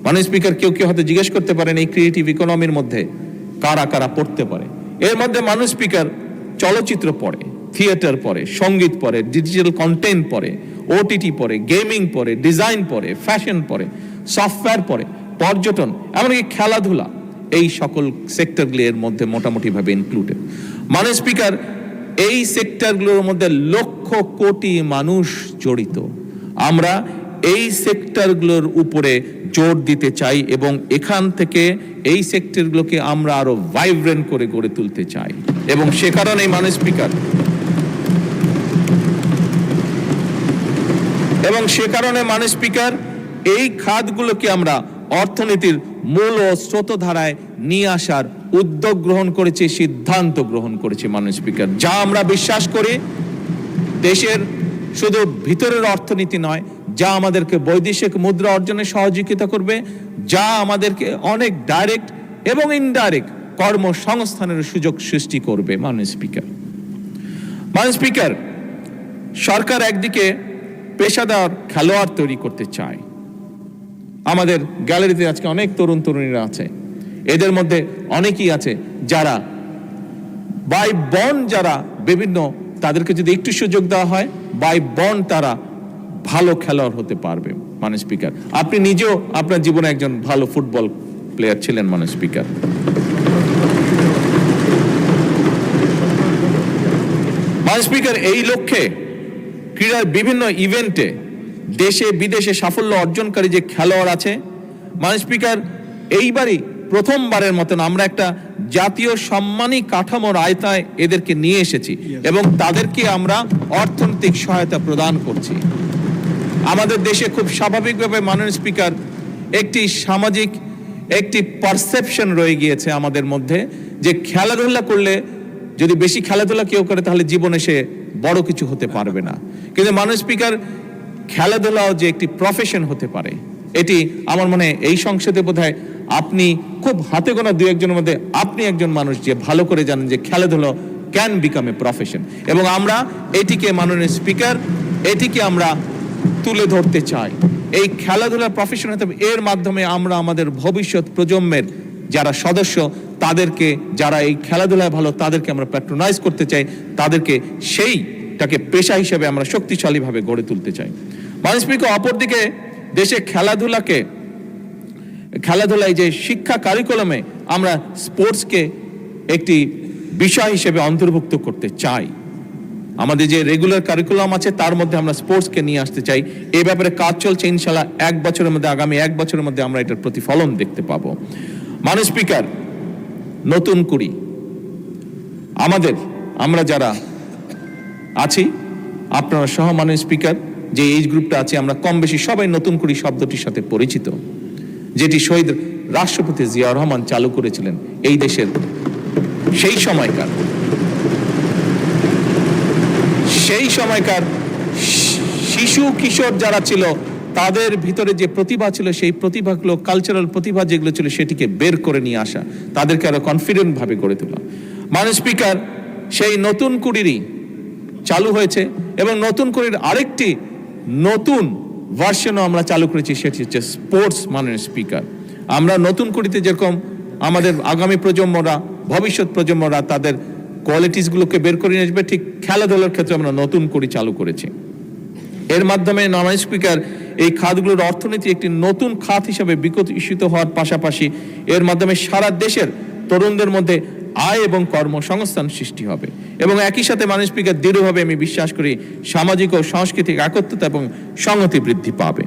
মাননীয় স্পিকার, কেউ কেউ হয়তো জিজ্ঞেস করতে পারেন এই ক্রিয়েটিভ ইকোনমির মধ্যে কারা কারা পড়তে পারে। এর মধ্যে মাননীয় স্পিকার চলচ্চিত্র পড়ে, থিয়েটার পড়ে, সঙ্গীত পড়ে, ডিজিটাল কন্টেন্ট পড়ে, ওটিটি পড়ে, গেমিং পড়ে, ডিজাইন পড়ে, ফ্যাশন পড়ে, সফটওয়্যার পড়ে, পর্যটন, এমনকি খেলাধুলা, এই সকল সেক্টরগুলি এর মধ্যে মোটামুটিভাবে ইনক্লুডেড। মাননীয় স্পিকার, এই সেক্টরগুলোর মধ্যে লক্ষ কোটি মানুষ জড়িত। আমরা এই সেক্টরগুলোর উপরে জোর দিতে চাই এবং এখান থেকে এই সেক্টরগুলোকে আমরা আরো ভাইব্রেন্ট করে গড়ে তুলতে চাই। এবং সে কারণে মাননীয় স্পিকার এই খাতগুলোকে আমরা অর্থনীতির মূল ও স্রোতধারায় নিয়ে আসার উদ্যোগ গ্রহণ করেছি, সিদ্ধান্ত গ্রহণ করেছি মাননীয় স্পিকার। যা আমরা বিশ্বাস করি দেশের শুধু ভিতরের অর্থনীতি নয়, যা আমাদেরকে বৈদেশিক মুদ্রা অর্জনে সহযোগিতা করবে, যা আমাদেরকে অনেক ডাইরেক্ট এবং ইনডাইরেক্ট কর্মসংস্থানের সুযোগ সৃষ্টি করবে। মাননীয় স্পিকার, সরকার একদিকে পেশাদার খেলোয়াড় তৈরি করতে চায়। আমাদের গ্যালারিতে আজকে অনেক তরুণ তরুণীরা আছে, এদের মধ্যে অনেকেই আছে যারা বাই বন্ড, যারা বিভিন্ন, তাদেরকে যদি একটু সুযোগ দেওয়া হয় বাই বন্ড তারা ভালো খেলোয়াড় হতে পারবে। মাননীয় স্পিকার, আপনি নিজেও আপনার জীবনে একজন ভালো ফুটবল প্লেয়ার ছিলেন। মাননীয় স্পিকার, এই লক্ষ্যে ক্রীড়ার বিভিন্ন ইভেন্টে দেশে বিদেশে সাফল্য অর্জনকারী যে খেলোয়াড় আছে, মাননীয় স্পিকার, এইবারই প্রথমবারের মতন আমরা একটা জাতীয় সম্মানী কাঠামোর আয়তায় এদেরকে নিয়ে এসেছি এবং তাদেরকে আমরা অর্থনৈতিক সহায়তা প্রদান করছি। আমাদের দেশে খুব স্বাভাবিকভাবে মাননীয় স্পিকার একটি সামাজিক একটি পারসেপশন রয়ে গিয়েছে আমাদের মধ্যে যে খেলাধুলা করলে, যদি বেশি খেলাধুলা কেউ করে তাহলে জীবনে সে বড় কিছু হতে পারবে না। কিন্তু মাননীয় স্পিকার, খেলাধুলাও যে একটি প্রফেশন হতে পারে, এটি আমার মনে হয় এই সংসদে বোধহয় আপনি খুব হাতে গোনা দু একজনের মধ্যে আপনি একজন মানুষ যে ভালো করে জানেন যে খেলাধুলা ক্যান বিকাম এ প্রফেশন। এবং আমরা এটিকে মাননীয় স্পিকার, এটিকে আমরা তুলে ধরতে চাই। এই খেলাধুলার প্রফেশন হতে হবে, এর মাধ্যমে আমরা আমাদের ভবিষ্যৎ প্রজন্মের যারা সদস্য তাদেরকে, যারা এই খেলাধুলায় ভালো, তাদেরকে আমরা প্যাট্রোনাইজ করতে চাই, তাদেরকে সেইটাকে পেশা হিসেবে আমরা শক্তিশালীভাবে গড়ে তুলতে চাই। মাননীয় স্পিকার, অপরদিকে দেশে খেলাধুলায় যে শিক্ষা কারিকুলামে আমরা স্পোর্টসকে একটি বিষয় হিসেবে অন্তর্ভুক্ত করতে চাই। আমাদের যে রেগুলার কারিকুলাম আছে তার মধ্যে আমরা স্পোর্টসকে নিয়ে আসতে চাই। এই ব্যাপারে কাজ চলছে, ইনশাআল্লাহ আগামী এক বছরের মধ্যে আমরা এটার প্রতিফলন দেখতে পাবো। মাননীয় স্পিকার, নতুন কুড়ি আমরা যারা আছি, আপনারা সহ মাননীয় স্পিকার, যে এজ গ্রুপটা আছে আমরা কম বেশি সবাই নতুন কুড়ি শব্দটির সাথে পরিচিত, যেটি শহীদ রাষ্ট্রপতি জিয়াউর রহমান চালু করেছিলেন এই দেশের সেই সময়কার শিশু কিশোর যারা ছিল তাদের ভিতরে যে প্রতিভা ছিল, সেই প্রতিভাগুলো, কালচারাল প্রতিভা যেগুলো ছিল, সেটিকে বের করে নিয়ে আসা, তাদেরকে আরো কনফিডেন্ট ভাবে গড়ে তোলা। মাননীয় স্পিকার, সেই নতুন কুড়িরই চালু হয়েছে এবং নতুন কুড়ির আরেকটি নতুন ভার্সনও আমরা চালু করেছি, সেটি হচ্ছে স্পোর্টস। মাননীয় স্পিকার, আমরা নতুন কুড়িতে যেরকম আমাদের আগামী প্রজন্মরা, ভবিষ্যৎ প্রজন্মরা তাদের কোয়ালিটিসগুলোকে বের করে নিয়ে আসবে, ঠিক খেলাধুলার ক্ষেত্রে আমরা নতুন কুড়ি চালু করেছি। এর মাধ্যমে মাননীয় স্পিকার, এই খাতগুলোর অর্থনীতি একটি নতুন খাত হিসেবে বিকশিত হওয়ার পাশাপাশি এর মাধ্যমে সারা দেশের তরুণদের মধ্যে আয় এবং কর্মসংস্থান সৃষ্টি হবে এবং একই সাথে মাননীয় স্পিকার, দৃঢ়ভাবে আমি বিশ্বাস করি সামাজিক ও সাংস্কৃতিক একত্রতা এবং সংহতি বৃদ্ধি পাবে।